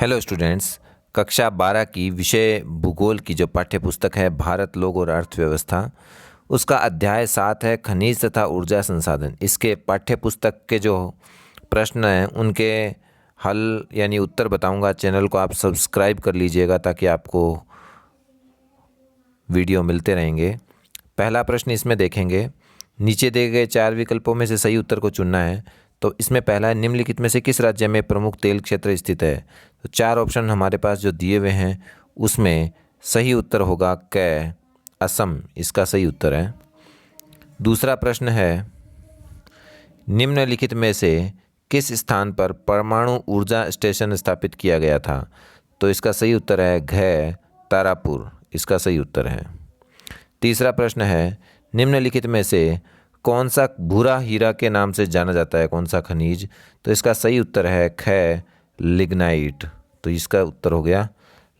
Hello students. कक्षा 12 की विषय भूगोल की जो पाठ्य पुस्तक है भारत, लोक और अर्थव्यवस्था, उसका अध्याय 7 है खनिज तथा ऊर्जा संसाधन। इसके पाठ्य पुस्तक के जो प्रश्न हैं उनके हल यानी उत्तर बताऊंगा। चैनल को आप सब्सक्राइब कर लीजिएगा ताकि आपको वीडियो मिलते रहेंगे। पहला प्रश्न इसमें देखेंगे, नीचे दिए गए 4 विकल्पों में से सही उत्तर को चुनना है। तो इसमें पहला है, निम्नलिखित में से किस राज्य में प्रमुख तेल क्षेत्र स्थित है। तो 4 ऑप्शन हमारे पास जो दिए हुए हैं उसमें सही उत्तर होगा क, असम इसका सही उत्तर है। दूसरा प्रश्न है, निम्नलिखित में से किस स्थान पर परमाणु ऊर्जा स्टेशन स्थापित किया गया था। तो इसका सही उत्तर है घ, तारापुर इसका सही उत्तर है। तीसरा प्रश्न है, निम्नलिखित में से कौन सा भूरा हीरा के नाम से जाना जाता है, कौन सा खनिज। तो इसका सही उत्तर है ख, लिग्नाइट। तो इसका उत्तर हो गया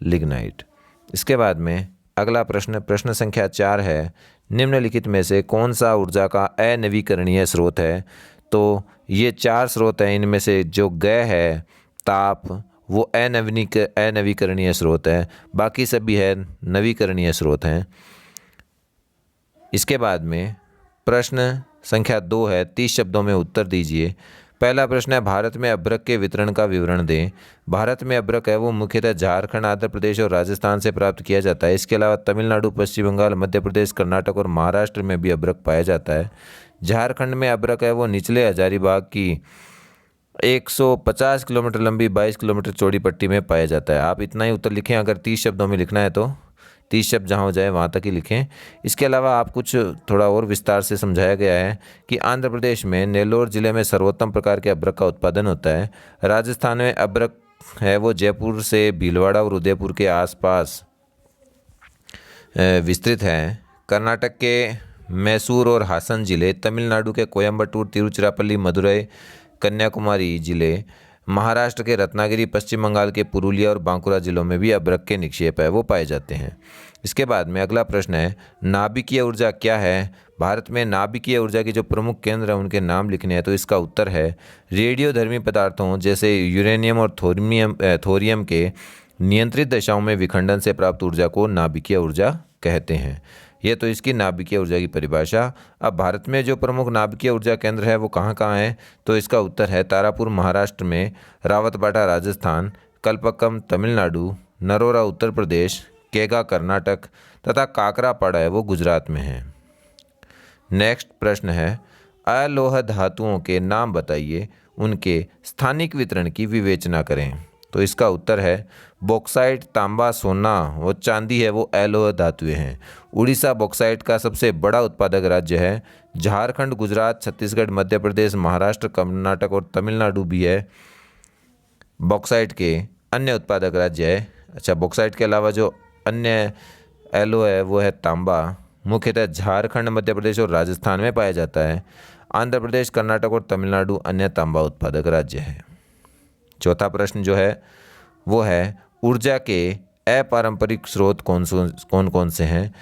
लिग्नाइट। इसके बाद में अगला प्रश्न संख्या 4 है, निम्नलिखित में से कौन सा ऊर्जा का अनवीकरणीय स्रोत है। तो ये 4 स्रोत हैं, इनमें से जो ग है ताप वो अनवीकरणीय स्रोत है, बाकी सभी है नवीकरणीय स्रोत हैं। इसके बाद में प्रश्न संख्या 2 है, 30 शब्दों में उत्तर दीजिए। पहला प्रश्न है, भारत में अभ्रक के वितरण का विवरण दें। भारत में अभ्रक है वो मुख्यतः झारखंड, आंध्र प्रदेश और राजस्थान से प्राप्त किया जाता है। इसके अलावा तमिलनाडु, पश्चिम बंगाल, मध्य प्रदेश, कर्नाटक और महाराष्ट्र में भी अभ्रक पाया जाता है। झारखंड में अभ्रक है वो निचले हजारीबाग की 150 किलोमीटर लंबी 22 किलोमीटर चौड़ी पट्टी में पाया जाता है। आप इतना ही उत्तर लिखें, अगर 30 शब्दों में लिखना है तो 30 शब्द जहाँ हो जाए वहाँ तक ही लिखें। इसके अलावा आप कुछ थोड़ा और विस्तार से समझाया गया है कि आंध्र प्रदेश में नेल्लोर जिले में सर्वोत्तम प्रकार के अभ्रक का उत्पादन होता है। राजस्थान में अभ्रक है वो जयपुर से भीलवाड़ा और उदयपुर के आसपास विस्तृत है। कर्नाटक के मैसूर और हासन जिले, तमिलनाडु के कोयम्बटूर, तिरुचिरापल्ली, मदुरई, कन्याकुमारी जिले, महाराष्ट्र के रत्नागिरी, पश्चिम बंगाल के पुरुलिया और बांकुरा जिलों में भी अभ्रक के निक्षेप है वो पाए जाते हैं। इसके बाद में अगला प्रश्न है, नाभिकीय ऊर्जा क्या है। भारत में नाभिकीय ऊर्जा के जो प्रमुख केंद्र हैं उनके नाम लिखने हैं। तो इसका उत्तर है रेडियोधर्मी पदार्थों जैसे यूरेनियम और थोरियम के नियंत्रित दशाओं में विखंडन से प्राप्त ऊर्जा को नाभिकीय ऊर्जा कहते हैं। ये तो इसकी नाभिकीय ऊर्जा की परिभाषा। अब भारत में जो प्रमुख नाभिकीय ऊर्जा केंद्र है वो कहाँ कहाँ है। तो इसका उत्तर है तारापुर महाराष्ट्र में, रावतबाटा राजस्थान, कल्पक्कम तमिलनाडु, नरोरा उत्तर प्रदेश, केगा कर्नाटक तथा काकरापाड़ा है वो गुजरात में है। नेक्स्ट प्रश्न है, अलोह धातुओं के नाम बताइए, उनके स्थानिक वितरण की विवेचना करें। तो इसका उत्तर है बॉक्साइट, तांबा, सोना और चांदी है वो अलोह धातुएं हैं। उड़ीसा बॉक्साइट का सबसे बड़ा उत्पादक राज्य है। झारखंड, गुजरात, छत्तीसगढ़, मध्य प्रदेश, महाराष्ट्र, कर्नाटक और तमिलनाडु भी है बॉक्साइट के अन्य उत्पादक राज्य है। अच्छा, बॉक्साइट के अलावा जो अन्य एलो है वो है तांबा, मुख्यतः झारखंड, मध्य प्रदेश और राजस्थान में पाया जाता है। आंध्र प्रदेश, कर्नाटक और तमिलनाडु अन्य तांबा उत्पादक राज्य है। चौथा प्रश्न जो है वो है, ऊर्जा के अपारंपरिक स्रोत कौन कौन से हैं।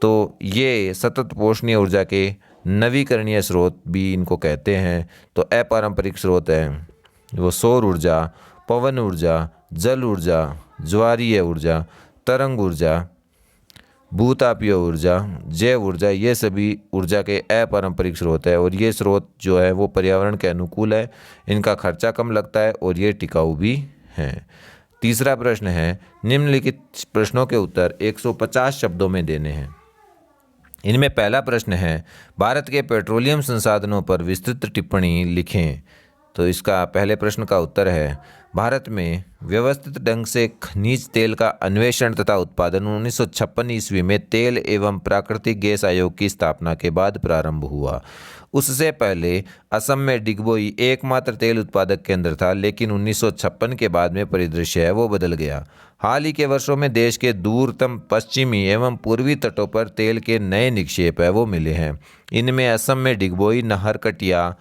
तो ये सतत पोषणीय ऊर्जा के नवीकरणीय स्रोत भी इनको कहते हैं। तो अपारंपरिक स्रोत हैं वो सौर ऊर्जा, पवन ऊर्जा, जल ऊर्जा, ज्वारीय ऊर्जा, तरंग ऊर्जा, भूतापीय ऊर्जा, जैव ऊर्जा, ये सभी ऊर्जा के अपारंपरिक स्रोत है। और ये स्रोत जो है वो पर्यावरण के अनुकूल है, इनका खर्चा कम लगता है और ये टिकाऊ भी हैं। तीसरा प्रश्न है, निम्नलिखित प्रश्नों के उत्तर 150 शब्दों में देने हैं। इनमें पहला प्रश्न है, भारत के पेट्रोलियम संसाधनों पर विस्तृत टिप्पणी लिखें। तो इसका पहले प्रश्न का उत्तर है, भारत में व्यवस्थित ढंग से खनिज तेल का अन्वेषण तथा उत्पादन 1956 ईस्वी में तेल एवं प्राकृतिक गैस आयोग की स्थापना के बाद प्रारंभ हुआ। उससे पहले असम में डिगबोई एकमात्र तेल उत्पादक केंद्र था, लेकिन 1956 के बाद में परिदृश्य है वो बदल गया। हाल ही के वर्षों में देश के दूरतम पश्चिमी एवं पूर्वी तटों पर तेल के नए निक्षेप है वो मिले हैं। इनमें असम में डिगबोई, नाहरकटिया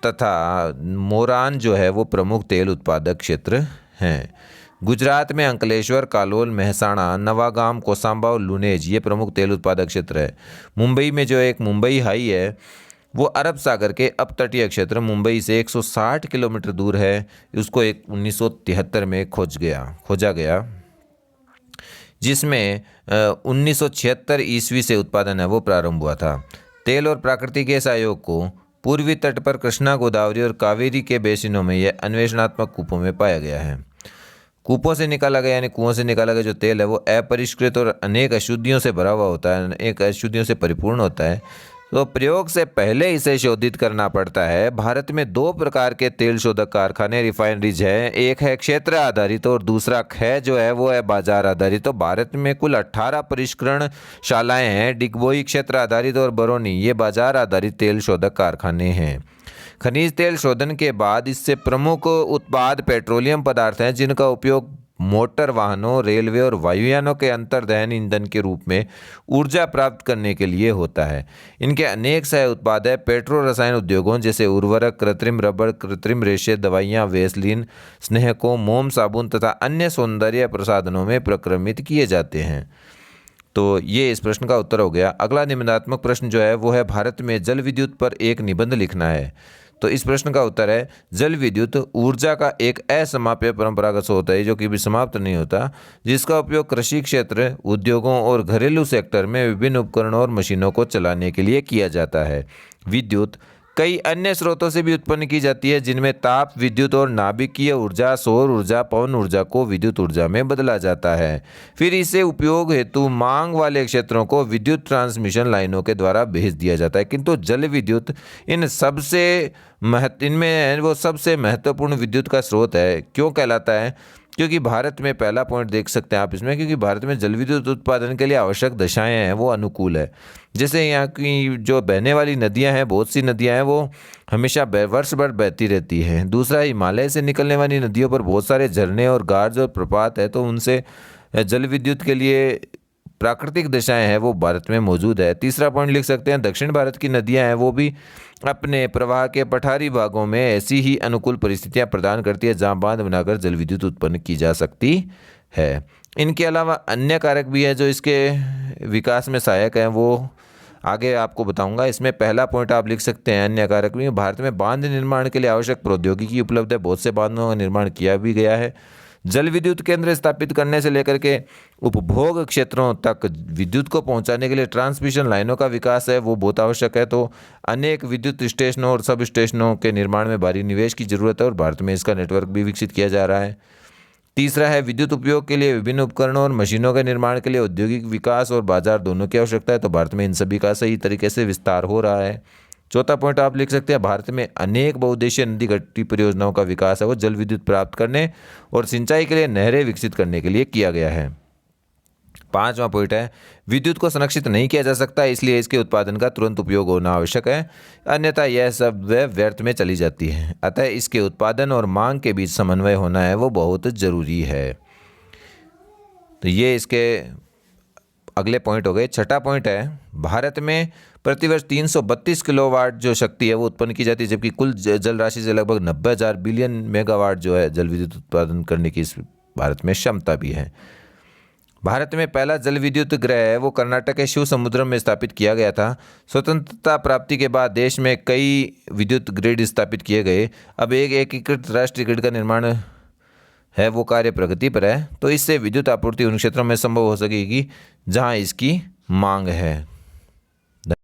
तथा मोरान जो है वो प्रमुख तेल उत्पादक क्षेत्र हैं। गुजरात में अंकलेश्वर, कालोल, मेहसाणा, नवागाम, कोसांबा और लुनेज ये प्रमुख तेल उत्पादक क्षेत्र है। मुंबई में जो एक मुंबई हाई है वो अरब सागर के अपतटीय क्षेत्र मुंबई से 160 किलोमीटर दूर है। उसको 1973 में खोजा गया, जिसमें 1976 ईस्वी से उत्पादन है वो प्रारंभ हुआ था। तेल और प्राकृतिक गैस आयोग को पूर्वी तट पर कृष्णा, गोदावरी और कावेरी के बेसिनों में यह अन्वेषणात्मक कूपों में पाया गया है। कूपों से निकाला गया यानी कुओं से निकाला गया जो तेल है वो अपरिष्कृत और अनेक अशुद्धियों से भरा हुआ होता है, अनेक अशुद्धियों से परिपूर्ण होता है। तो प्रयोग से पहले इसे शोधित करना पड़ता है। भारत में 2 प्रकार के तेल शोधक कारखाने रिफाइनरीज हैं, एक है क्षेत्र आधारित और दूसरा जो है वो है बाजार आधारित। तो भारत में कुल 18 परिष्करण शालाएं हैं, डिगबोई क्षेत्र आधारित और बरौनी ये बाजार आधारित तेल शोधक कारखाने हैं। खनिज तेल शोधन के बाद इससे प्रमुख उत्पाद पेट्रोलियम पदार्थ हैं, जिनका उपयोग मोटर वाहनों, रेलवे और वायुयानों के अंतर्दहन ईंधन के रूप में ऊर्जा प्राप्त करने के लिए होता है। इनके अनेक सह उत्पाद है पेट्रो रसायन उद्योगों जैसे उर्वरक, कृत्रिम रबड़, कृत्रिम रेशे, दवाइयाँ, वैसलीन, स्नेहकों, मोम, साबुन तथा अन्य सौंदर्य प्रसाधनों में प्रक्रमित किए जाते हैं। तो ये इस प्रश्न का उत्तर हो गया। अगला निबंधात्मक प्रश्न जो है वो है भारत में जल विद्युत पर एक निबंध लिखना है। तो इस प्रश्न का उत्तर है जल विद्युत ऊर्जा का एक असमाप्य परंपरागत स्रोत है जो कि भी समाप्त नहीं होता, जिसका उपयोग कृषि क्षेत्र, उद्योगों और घरेलू सेक्टर में विभिन्न उपकरणों और मशीनों को चलाने के लिए किया जाता है। विद्युत कई अन्य स्रोतों से भी उत्पन्न की जाती है, जिनमें ताप विद्युत और नाभिकीय ऊर्जा, सौर ऊर्जा, पवन ऊर्जा को विद्युत ऊर्जा में बदला जाता है। फिर इसे उपयोग हेतु मांग वाले क्षेत्रों को विद्युत ट्रांसमिशन लाइनों के द्वारा भेज दिया जाता है। किंतु जल विद्युत इनमें वो सबसे महत्वपूर्ण विद्युत का स्रोत है। क्यों कहलाता है? क्योंकि भारत में पहला पॉइंट देख सकते हैं आप इसमें, क्योंकि भारत में जल विद्युत उत्पादन के लिए आवश्यक दशाएं हैं वो अनुकूल है। जैसे यहाँ की जो बहने वाली नदियाँ हैं, बहुत सी नदियाँ हैं वो हमेशा वर्ष भर बहती रहती हैं। दूसरा, हिमालय से निकलने वाली नदियों पर बहुत सारे झरने और गार्ज और प्रपात है, तो उनसे जल विद्युत के लिए प्राकृतिक दशाएं हैं वो भारत में मौजूद है। तीसरा पॉइंट लिख सकते हैं दक्षिण भारत की नदियां हैं वो भी अपने प्रवाह के पठारी भागों में ऐसी ही अनुकूल परिस्थितियां प्रदान करती है जहां बांध बनाकर जल विद्युत उत्पन्न की जा सकती है। इनके अलावा अन्य कारक भी हैं जो इसके विकास में सहायक हैं, वो आगे आपको बताऊंगा। इसमें पहला पॉइंट आप लिख सकते हैं अन्य कारक भी। भारत में बांध निर्माण के लिए आवश्यक प्रौद्योगिकी उपलब्ध है, बहुत से बांधों का निर्माण किया भी गया है। जल विद्युत केंद्र स्थापित करने से लेकर के उपभोग क्षेत्रों तक विद्युत को पहुंचाने के लिए ट्रांसमिशन लाइनों का विकास है वो बहुत आवश्यक है। तो अनेक विद्युत स्टेशनों और सब स्टेशनों के निर्माण में भारी निवेश की जरूरत है और भारत में इसका नेटवर्क भी विकसित किया जा रहा है। तीसरा है विद्युत उपयोग के लिए विभिन्न उपकरणों और मशीनों के निर्माण के लिए औद्योगिक विकास और बाजार दोनों की आवश्यकता है, तो भारत में इन सभी का सही तरीके से विस्तार हो रहा है। चौथा पॉइंट आप लिख सकते हैं भारत में अनेक बहुउद्देशीय नदी गट्टी परियोजनाओं का विकास है वो जल विद्युत प्राप्त करने और सिंचाई के लिए नहरें विकसित करने के लिए किया गया है। पांचवा पॉइंट है विद्युत को संरक्षित नहीं किया जा सकता, इसलिए इसके उत्पादन का तुरंत उपयोग होना आवश्यक है, अन्यथा यह सब व्यर्थ में चली जाती है। अतः इसके उत्पादन और मांग के बीच समन्वय होना है वो बहुत जरूरी है। तो ये इसके अगले पॉइंट हो गए। छठा पॉइंट है भारत में प्रतिवर्ष 332 किलोवाट जो शक्ति है वो उत्पन्न की जाती है, जबकि कुल जल राशि से लगभग 90,000 बिलियन मेगावाट जो है जल विद्युत उत्पादन करने की इस भारत में क्षमता भी है। भारत में पहला जल विद्युत गृह है वो कर्नाटक के शिव समुद्रम में स्थापित किया गया था। स्वतंत्रता प्राप्ति के बाद देश में कई विद्युत ग्रिड स्थापित किए गए। अब एक एकीकृत राष्ट्रीय ग्रिड का निर्माण है वो कार्य प्रगति पर है, तो इससे विद्युत आपूर्ति उन क्षेत्रों में संभव हो सकेगी जहां इसकी मांग है।